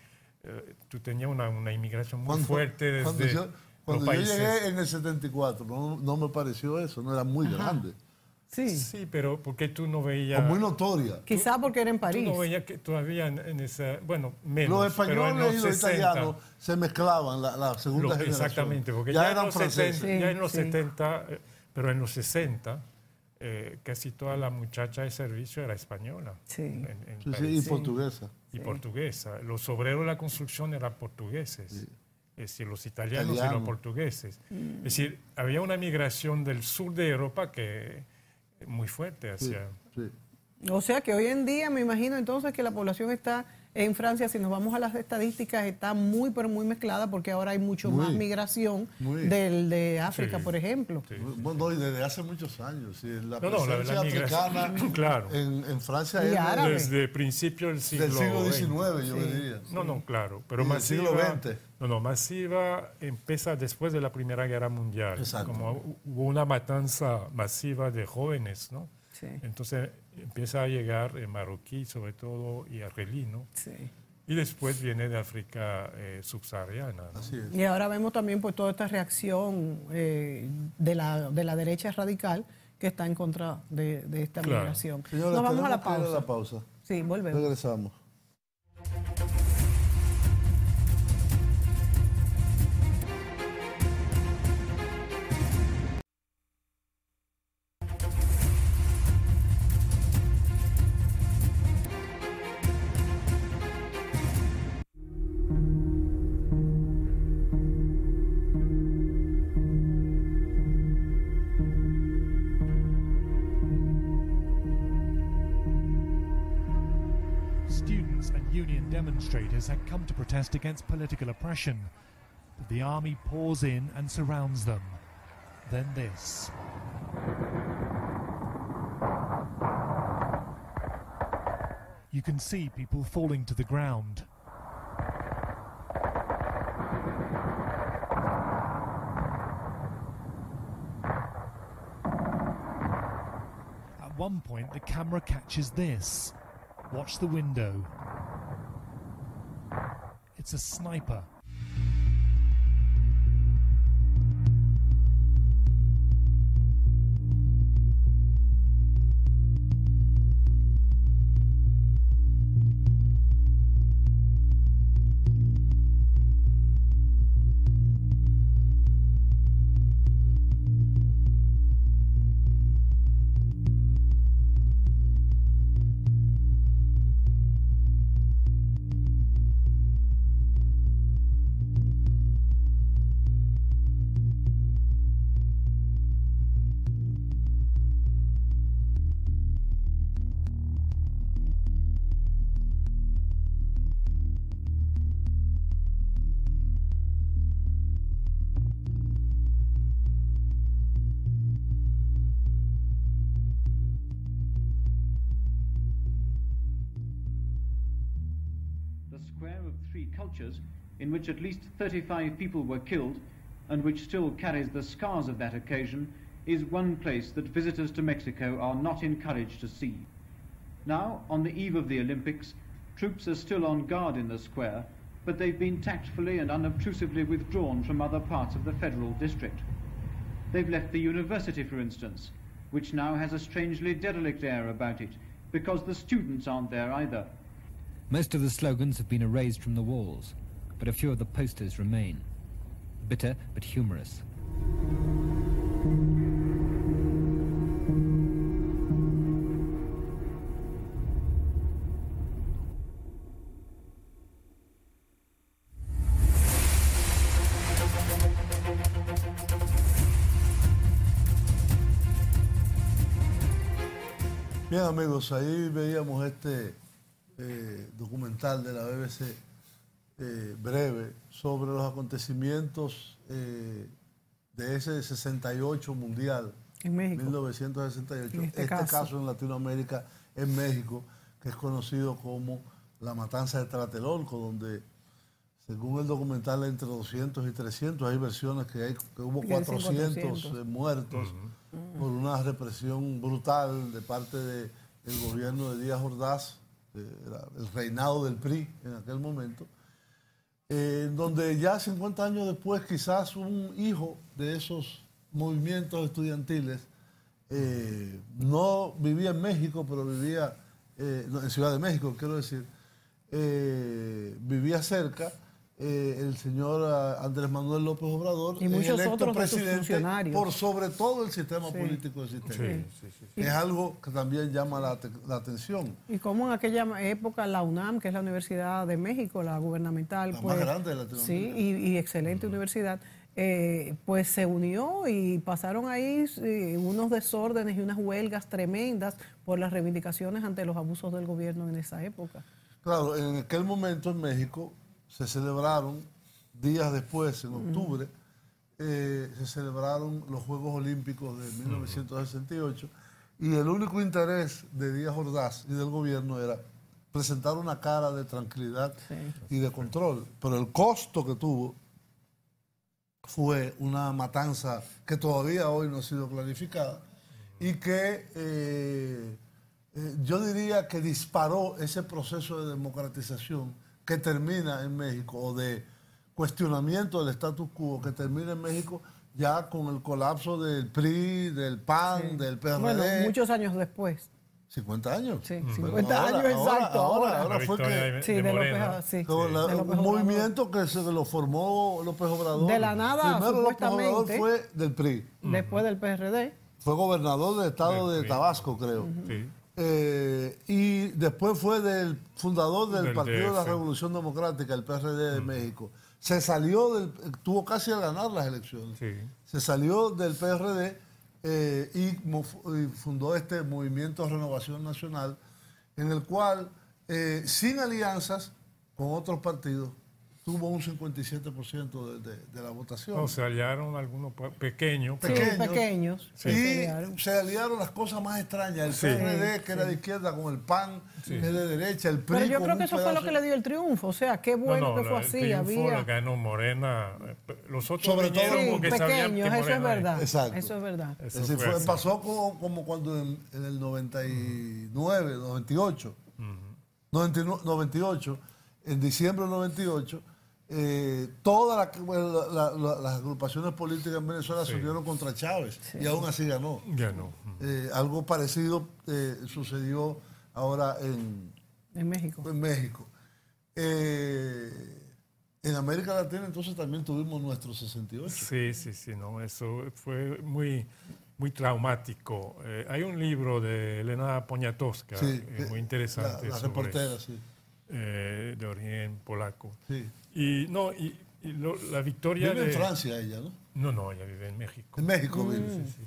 Speaker 3: tú tenías una inmigración muy fuerte desde
Speaker 2: Cuando
Speaker 3: los
Speaker 2: yo
Speaker 3: países.
Speaker 2: llegué en el 74, no me pareció eso, no era muy grande.
Speaker 1: Sí.
Speaker 3: Pero porque tú no veías...
Speaker 2: O muy notoria.
Speaker 1: Quizá porque era en París.
Speaker 3: Tú no veías que todavía en esa... Bueno, menos.
Speaker 2: Los
Speaker 3: pero en
Speaker 2: españoles y los
Speaker 3: 60,
Speaker 2: italianos se mezclaban la segunda generación.
Speaker 3: Exactamente, porque
Speaker 2: ya
Speaker 3: ya
Speaker 2: eran
Speaker 3: en los 70,
Speaker 2: franceses.
Speaker 3: ya en los 70, pero en los 60, casi toda la muchacha de servicio era española.
Speaker 1: Sí.
Speaker 3: En
Speaker 2: Sí,
Speaker 3: París.
Speaker 2: y portuguesa.
Speaker 3: Y portuguesa. Los obreros de la construcción eran portugueses. Es decir, los italianos y los portugueses. Es decir, había una migración del sur de Europa que muy fuerte hacia...
Speaker 2: Sí.
Speaker 1: O sea que hoy en día me imagino entonces que la población está en Francia, si nos vamos a las estadísticas, está muy pero muy mezclada porque ahora hay mucho más migración de África, por ejemplo.
Speaker 3: Sí.
Speaker 2: Bueno, y desde hace muchos años. Sí, la
Speaker 3: la
Speaker 2: presencia
Speaker 3: migración,
Speaker 2: africana
Speaker 3: claro.
Speaker 2: en Francia
Speaker 1: Y
Speaker 2: es
Speaker 1: árabe.
Speaker 3: Desde principio del siglo
Speaker 2: XIX, yo diría.
Speaker 3: No, claro. Pero
Speaker 2: Y del
Speaker 3: masiva,
Speaker 2: siglo XX.
Speaker 3: masiva empieza después de la Primera Guerra Mundial.
Speaker 2: Exacto.
Speaker 3: Como hubo una matanza masiva de jóvenes, ¿no?
Speaker 1: Sí.
Speaker 3: Entonces empieza a llegar marroquí, sobre todo, y argelino.
Speaker 1: Sí.
Speaker 3: Y después viene de África subsahariana, ¿no?
Speaker 2: Así es.
Speaker 1: Y ahora vemos también pues toda esta reacción de la derecha radical que está en contra de esta
Speaker 3: Claro.
Speaker 1: migración.
Speaker 2: Señora,
Speaker 1: Nos vamos a la
Speaker 2: tenemos que ir
Speaker 1: pausa.
Speaker 2: a la pausa.
Speaker 1: Sí, volvemos.
Speaker 2: Regresamos.
Speaker 7: students and union demonstrators had come to protest against political oppression, but the army pours in and surrounds them. Then this. You can see people falling to the ground. At one point, the camera catches this. Watch the window. It's a sniper.
Speaker 8: In which at least 35 people were killed, and which still carries the scars of that occasion, is one place that visitors to Mexico are not encouraged to see. Now, on the eve of the Olympics, troops are still on guard in the square, but they've been tactfully and unobtrusively withdrawn from other parts of the federal district. They've left the university, for instance, which now has a strangely derelict air about it, because the students aren't there either.
Speaker 9: Most of the slogans have been erased from the walls, but a few of the posters remain. Bitter but humorous.
Speaker 2: Bien, amigos, ahí veíamos este documental de la BBC breve sobre los acontecimientos de ese 68 mundial
Speaker 1: en México,
Speaker 2: 1968. Este caso en Latinoamérica, en México, que es conocido como la matanza de Tlatelolco, donde según el documental entre 200 y 300, hay versiones que hubo 400 muertos por una represión brutal de parte del gobierno de Díaz Ordaz, el reinado del PRI en aquel momento, donde ya 50 años después quizás un hijo de esos movimientos estudiantiles no vivía en México, pero vivía en Ciudad de México, quiero decir, vivía cerca, el señor Andrés Manuel López Obrador,
Speaker 1: y muchos
Speaker 2: electo
Speaker 1: otros
Speaker 2: presidente por sobre todo el sistema político existente. Es algo que también llama la atención.
Speaker 1: Y como en aquella época la UNAM, que es la Universidad de México, la gubernamental,
Speaker 2: la más grande de Latinoamérica.
Speaker 1: Sí, y excelente universidad, pues se unió y pasaron ahí unos desórdenes y unas huelgas tremendas por las reivindicaciones ante los abusos del gobierno en esa época.
Speaker 2: Claro, en aquel momento en México se celebraron, días después, en octubre, se celebraron los Juegos Olímpicos de 1968 y el único interés de Díaz Ordaz y del gobierno era presentar una cara de tranquilidad y de control. Pero el costo que tuvo fue una matanza que todavía hoy no ha sido clarificada y que yo diría que disparó ese proceso de democratización que termina en México, o de cuestionamiento del status quo que termina en México ya con el colapso del PRI, del PAN, del PRD.
Speaker 1: Bueno, muchos años después.
Speaker 2: 50 años.
Speaker 1: Sí, 50 años exacto.
Speaker 2: Ahora fue que un movimiento que se lo formó López Obrador.
Speaker 1: De la nada,
Speaker 2: primero
Speaker 1: supuestamente.
Speaker 2: López Obrador fue del PRI.
Speaker 1: Después del PRD.
Speaker 2: Fue gobernador del estado de Tabasco, creo.
Speaker 3: Sí.
Speaker 2: Y después fue del fundador del Partido de la Revolución Democrática, el PRD de México. Se salió tuvo casi a ganar las elecciones.
Speaker 3: Sí.
Speaker 2: Se salió del PRD y fundó este Movimiento de Renovación Nacional, en el cual sin alianzas con otros partidos, tuvo un 57% de la votación.
Speaker 3: No, se aliaron algunos pequeños.
Speaker 1: Pequeños.
Speaker 2: Sí, y se aliaron las cosas más extrañas. El PRD, que era de izquierda, con el PAN, que es de derecha, el PRI.
Speaker 1: Pero yo creo que eso fue lo que le dio el triunfo. O sea, qué bueno que fue así.
Speaker 3: El triunfo lo ganó Morena. Los otros
Speaker 2: sobre todo
Speaker 1: pequeños, eso es verdad.
Speaker 2: Exacto.
Speaker 1: Eso es verdad.
Speaker 2: Pasó como cuando en el 99, 98, 98, en diciembre del 98, todas las agrupaciones políticas en Venezuela se unieron contra Chávez y aún así ganó. Algo parecido sucedió ahora en
Speaker 1: México.
Speaker 2: En América Latina entonces también tuvimos nuestro 68.
Speaker 3: Sí, no, eso fue muy traumático. Hay un libro de Elena Poniatowska, muy interesante.
Speaker 2: La reportera,
Speaker 3: de origen polaco.
Speaker 2: Sí.
Speaker 3: La victoria
Speaker 2: vive en Francia ella, ¿no?
Speaker 3: No, ella vive en México.
Speaker 2: En México vive.
Speaker 3: Sí.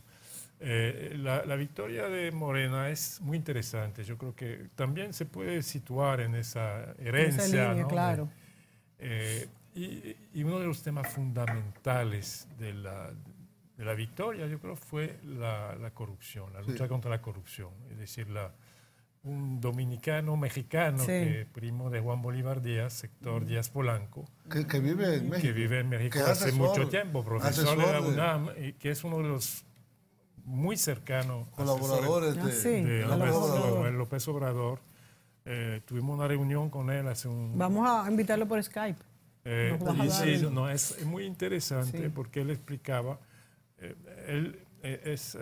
Speaker 3: La victoria de Morena es muy interesante. Yo creo que también se puede situar en esa herencia.
Speaker 1: Esa línea,
Speaker 3: ¿no?
Speaker 1: claro.
Speaker 3: Y uno de los temas fundamentales de la victoria, yo creo, fue la corrupción, la lucha contra la corrupción. Es decir, un dominicano mexicano, que primo de Juan Bolívar Díaz, Héctor Díaz Polanco,
Speaker 2: que vive en México.
Speaker 3: Que vive en México hace mucho tiempo, profesor de la UNAM, y que es uno de los muy cercanos
Speaker 2: colaboradores
Speaker 3: de López Obrador. Tuvimos una reunión con él hace un...
Speaker 1: Vamos a invitarlo por Skype.
Speaker 3: Es muy interesante porque él explicaba, él es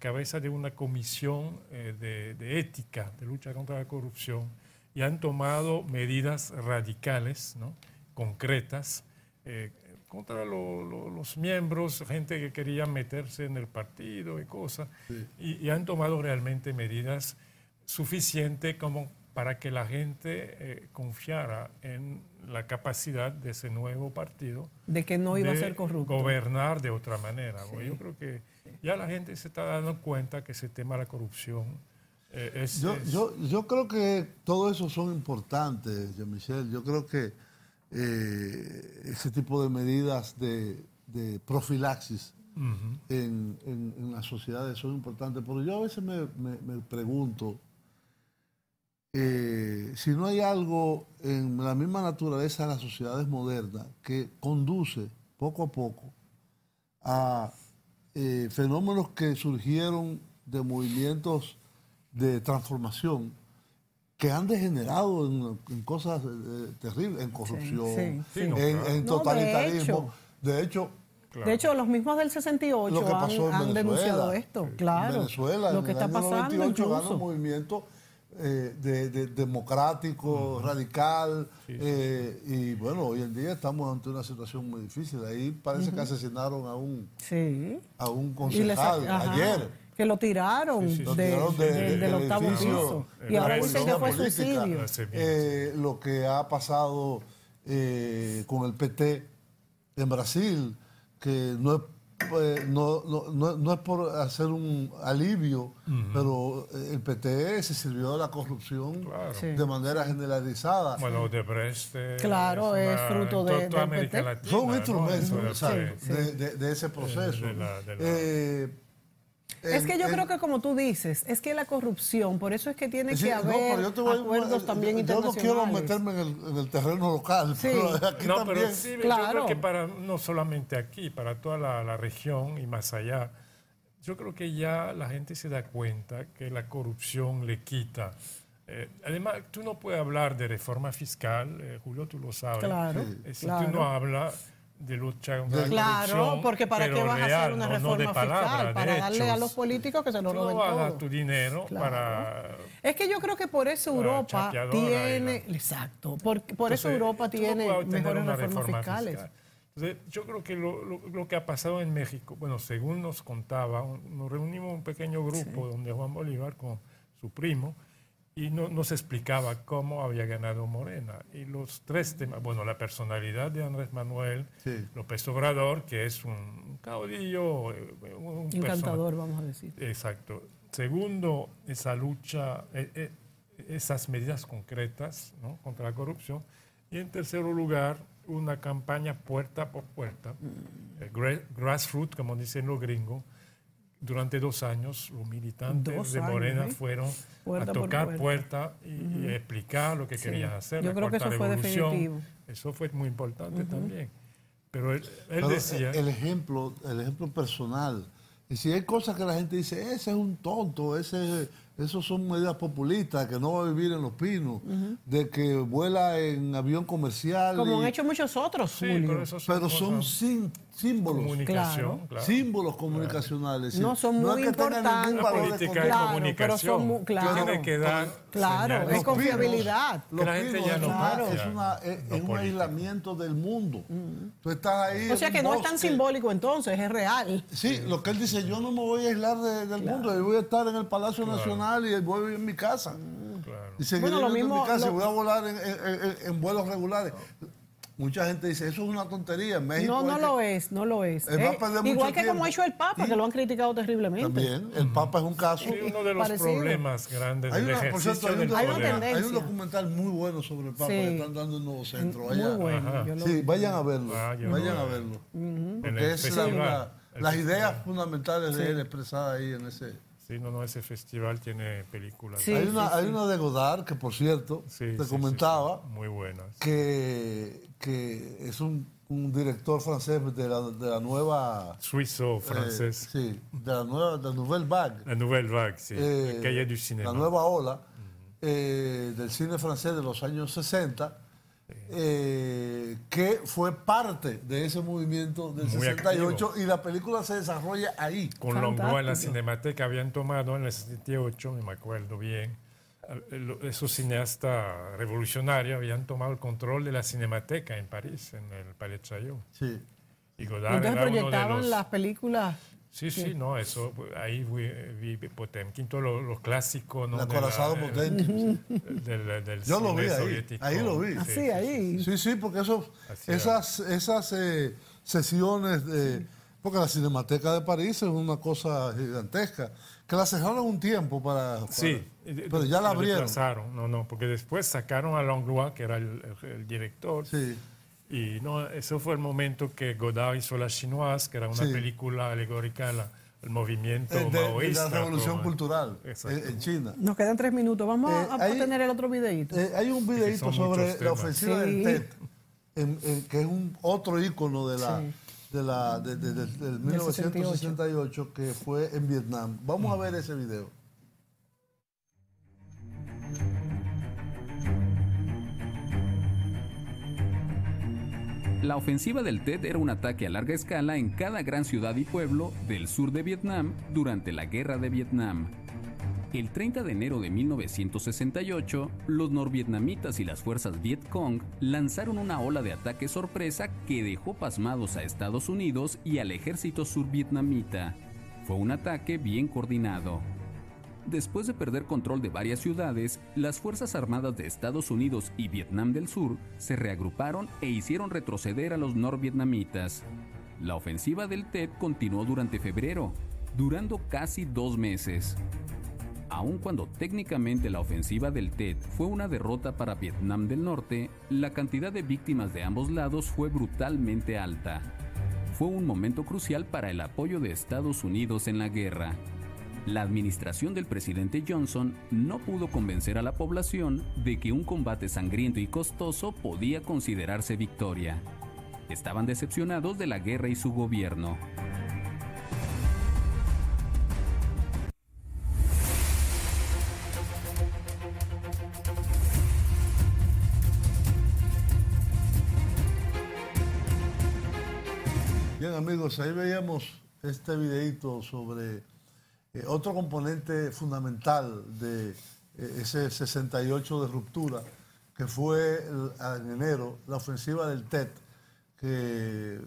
Speaker 3: cabeza de una comisión de ética, de lucha contra la corrupción, y han tomado medidas radicales, ¿no? Concretas, contra los miembros, gente que quería meterse en el partido y cosas, y han tomado realmente medidas suficientes como para que la gente confiara en la capacidad de ese nuevo partido
Speaker 1: de que no iba a ser corrupto,
Speaker 3: gobernar de otra manera. Yo creo que ya la gente se está dando cuenta que ese tema de la corrupción
Speaker 2: yo creo que todo eso son importantes, Jean-Michel. Yo creo que ese tipo de medidas de profilaxis en las sociedades son importantes, pero yo a veces me pregunto si no hay algo en la misma naturaleza de las sociedades modernas que conduce poco a poco a fenómenos que surgieron de movimientos de transformación que han degenerado en cosas terribles, en corrupción, en totalitarismo. De hecho,
Speaker 1: los mismos del 68 han denunciado esto. Claro,
Speaker 2: en Venezuela,
Speaker 1: lo que está pasando incluso.
Speaker 2: Gana un movimiento democrático, radical, y bueno, hoy en día estamos ante una situación muy difícil. Ahí parece que asesinaron a un concejal ayer.
Speaker 1: Que lo tiraron, del octavo piso. Y ahora dicen que fue suicidio.
Speaker 2: Lo que ha pasado con el PT en Brasil, que no es por hacer un alivio, pero el PT se sirvió de la corrupción de manera generalizada.
Speaker 3: Bueno, Odebrecht
Speaker 1: es fruto del PT.
Speaker 3: Latina,
Speaker 2: son instrumentos de ese proceso.
Speaker 1: Es que yo creo que, como tú dices, es que la corrupción, por eso es que tiene que haber acuerdos también internacionales.
Speaker 2: Yo no quiero meterme en el terreno local, pero aquí también.
Speaker 3: Yo creo que no solamente aquí, para toda la región y más allá, yo creo que ya la gente se da cuenta que la corrupción le quita. Además, tú no puedes hablar de reforma fiscal, Julio, tú lo sabes. Si tú no hablas de lucha contra la corrupción,
Speaker 1: porque ¿para qué vas a hacer una reforma fiscal? Para darle a los políticos que se lo roben todo.
Speaker 3: Tú no vas a dar tu dinero para...
Speaker 1: Es que yo creo que por eso Europa tiene... Exacto. Por eso Europa tiene mejores reformas fiscales.
Speaker 3: Entonces, yo creo que lo que ha pasado en México, bueno, según nos contaba, nos reunimos un pequeño grupo donde Juan Bolívar con su primo, y nos explicaba cómo había ganado Morena. Y los tres temas, bueno, la personalidad de Andrés Manuel López Obrador, que es un caudillo, un
Speaker 1: encantador, vamos a decir.
Speaker 3: Exacto. Segundo, esa lucha, esas medidas concretas, ¿no?, contra la corrupción. Y en tercer lugar, una campaña puerta por puerta, grassroots, como dicen los gringos. Durante 2 años, los militantes de Morena fueron a tocar puerta y explicar lo que querían hacer.
Speaker 1: Yo creo que eso fue definitivo.
Speaker 3: Eso fue muy importante también. Pero él decía...
Speaker 2: El ejemplo personal. Y si hay cosas que la gente dice, ese es un tonto, esos son medidas populistas, que no va a vivir en Los Pinos, de que vuela en avión comercial.
Speaker 1: Como han hecho muchos otros, Julio.
Speaker 2: Pero son símbolos.
Speaker 3: Comunicación, claro.
Speaker 2: Símbolos comunicacionales.
Speaker 1: No, son muy importantes.
Speaker 3: La política de comunicación tiene que dar
Speaker 1: señales. Es confiabilidad.
Speaker 3: Que la gente ya no
Speaker 2: es un aislamiento del mundo. Tú estás ahí.
Speaker 1: O sea que no es tan simbólico entonces, es real.
Speaker 2: Sí, lo que él dice, yo no me voy a aislar del mundo, yo voy a estar en el Palacio Nacional y voy a vivir en mi casa. Y seguir viviendo en mi casa y voy a volar en vuelos regulares. Mucha gente dice, eso es una tontería. En México
Speaker 1: no lo es. Igual que como ha hecho el Papa, que lo han criticado terriblemente.
Speaker 2: También, el Papa es un caso.
Speaker 3: Sí, uno de los problemas grandes del ejercicio del poder.
Speaker 2: Hay un documental muy bueno sobre el Papa que están dando en Nuevo Centro. Allá.
Speaker 1: Muy bueno.
Speaker 2: Sí, vayan a verlo. Vayan a verlo. Porque es las ideas fundamentales de él expresadas ahí en ese...
Speaker 3: Sí, ese festival tiene películas.
Speaker 2: Sí, hay una de Godard, que por cierto, te comentaba.
Speaker 3: Muy buena.
Speaker 2: Que es un director francés de la nueva...
Speaker 3: Suizo-francés.
Speaker 2: Sí, de la Nouvelle Vague.
Speaker 3: La Nouvelle Vague, sí. Cahiers du Cinéma.
Speaker 2: La nueva ola del cine francés de los años 60. Que fue parte de ese movimiento del 68 activo. Y la película se desarrolla ahí.
Speaker 3: Con Langlois en la Cinemateca habían tomado en el 68, me acuerdo bien, esos cineastas revolucionarios habían tomado el control de la Cinemateca en París, en el Palais Chaillot.
Speaker 2: Sí.
Speaker 3: Y Godard
Speaker 1: entonces
Speaker 3: era
Speaker 1: proyectaban
Speaker 3: uno de los...
Speaker 1: las películas.
Speaker 3: Sí, eso, ahí vi Potemkin, todos los clásicos, ¿no?
Speaker 2: El acorazado Potemkin.
Speaker 3: Del
Speaker 2: yo lo vi
Speaker 3: soviético.
Speaker 2: ahí lo vi.
Speaker 1: Así, ahí.
Speaker 2: Sí, porque esas sesiones porque la Cinemateca de París es una cosa gigantesca, que la cerraron un tiempo pero ya la abrieron.
Speaker 3: Porque después sacaron a Langlois, que era el director.
Speaker 2: Sí.
Speaker 3: Y eso fue el momento que Godard hizo La Chinoise, que era una película alegórica al movimiento maoísta.
Speaker 2: De la revolución cultural en China.
Speaker 1: Nos quedan 3 minutos. Vamos a tener el otro videíto.
Speaker 2: Hay un videíto sobre la ofensiva del Tet, que es otro ícono del 1968, que fue en Vietnam. Vamos a ver ese video.
Speaker 10: La ofensiva del Tet era un ataque a larga escala en cada gran ciudad y pueblo del sur de Vietnam durante la Guerra de Vietnam. El 30 de enero de 1968, los norvietnamitas y las fuerzas Viet Cong lanzaron una ola de ataque sorpresa que dejó pasmados a Estados Unidos y al ejército survietnamita. Fue un ataque bien coordinado. Después de perder control de varias ciudades, las Fuerzas Armadas de Estados Unidos y Vietnam del Sur se reagruparon e hicieron retroceder a los norvietnamitas. La ofensiva del Tet continuó durante febrero, durando casi 2 meses. Aun cuando técnicamente la ofensiva del Tet fue una derrota para Vietnam del Norte, la cantidad de víctimas de ambos lados fue brutalmente alta. Fue un momento crucial para el apoyo de Estados Unidos en la guerra. La administración del presidente Johnson no pudo convencer a la población de que un combate sangriento y costoso podía considerarse victoria. Estaban decepcionados de la guerra y su gobierno.
Speaker 2: Bien, amigos, ahí veíamos este videito sobre otro componente fundamental de ese 68 de ruptura, que fue en enero la ofensiva del Tet, que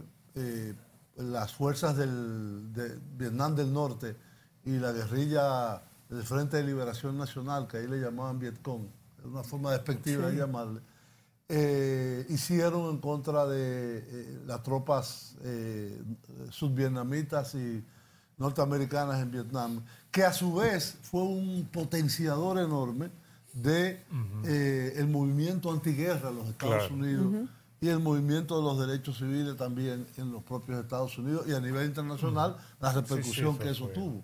Speaker 2: las fuerzas de Vietnam del Norte y la guerrilla del Frente de Liberación Nacional, que ahí le llamaban Vietcong, es una forma despectiva de llamarle, hicieron en contra de las tropas subvietnamitas y norteamericanas en Vietnam, que a su vez fue un potenciador enorme de el movimiento antiguerra en los Estados Unidos y el movimiento de los derechos civiles también en los propios Estados Unidos y a nivel internacional la repercusión que eso tuvo.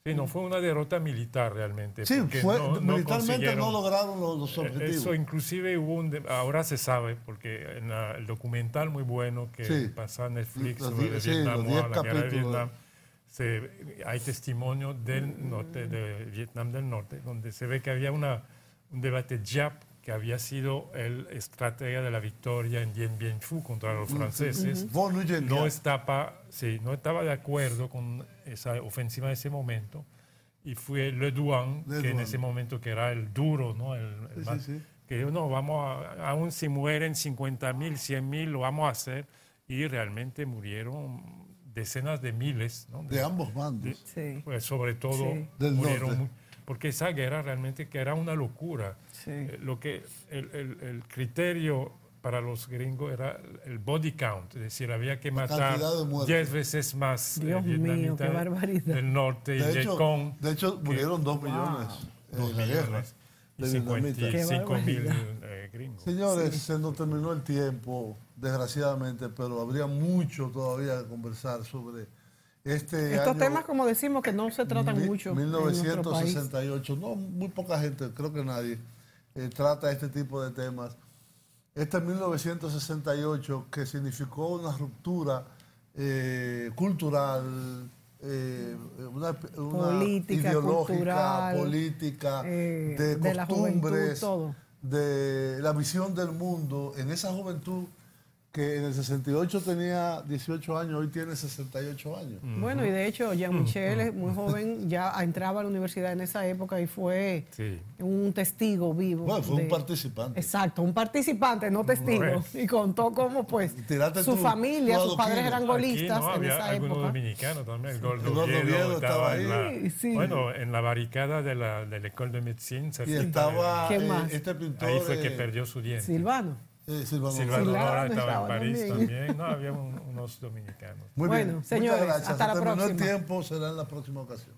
Speaker 3: Sí, no fue una derrota militar realmente.
Speaker 2: Sí, militarmente no lograron los objetivos.
Speaker 3: Eso inclusive hubo ahora se sabe, porque en el documental muy bueno que pasa en Netflix sobre Vietnam, la guerra de Vietnam, hay testimonio del norte, de Vietnam del Norte, donde se ve que había un debate Giap, que había sido el estratega de la victoria en Dien Bien Phu contra los franceses. No estaba de acuerdo con esa ofensiva en ese momento, y fue Le Duan, que en ese momento que era el duro, ¿no? Que dijo, no, aún si mueren 50,000, 100,000, lo vamos a hacer, y realmente murieron decenas de miles, ¿no?
Speaker 2: De ambos bandos.
Speaker 3: Pues sobre todo
Speaker 2: del
Speaker 3: murieron
Speaker 2: norte.
Speaker 3: Porque esa guerra realmente que era una locura. Lo que el criterio para los gringos era el body count, es decir, había que matar 10 veces más vietnamitas del norte y Vietcong.
Speaker 2: De hecho, murieron 2 millones en la guerra.
Speaker 3: Y 55,000 gringos.
Speaker 2: Señores, se nos terminó el tiempo, desgraciadamente, pero habría mucho todavía que conversar sobre estos
Speaker 1: temas, como decimos, que no se tratan mucho
Speaker 2: 1968. No, muy poca gente, creo que nadie, trata este tipo de temas. 1968, que significó una ruptura cultural, una
Speaker 1: política,
Speaker 2: ideológica,
Speaker 1: cultural,
Speaker 2: política, de costumbres,
Speaker 1: la juventud,
Speaker 2: de la visión del mundo en esa juventud que en el 68 tenía 18 años, hoy tiene 68 años.
Speaker 1: Bueno, y de hecho, Jean-Michel, muy joven, ya entraba a la universidad en esa época y fue un testigo vivo.
Speaker 2: Bueno, fue un participante.
Speaker 1: Exacto, un participante, no testigo. Y contó cómo, pues, su familia, sus padres eran golistas en esa época.
Speaker 3: Algunos dominicanos también. El Gordo Oviedo estaba ahí. Bueno, en la barricada de la École de Médecine.
Speaker 2: Y estaba
Speaker 1: este
Speaker 2: pintor.
Speaker 3: Ahí fue que perdió su diente.
Speaker 1: Silvano.
Speaker 3: Silvano Nora estaba en París también. No, había unos dominicanos.
Speaker 2: Muy bien.
Speaker 1: Señores,
Speaker 2: muchas gracias.
Speaker 1: hasta la próxima.
Speaker 2: El tiempo será en la próxima ocasión.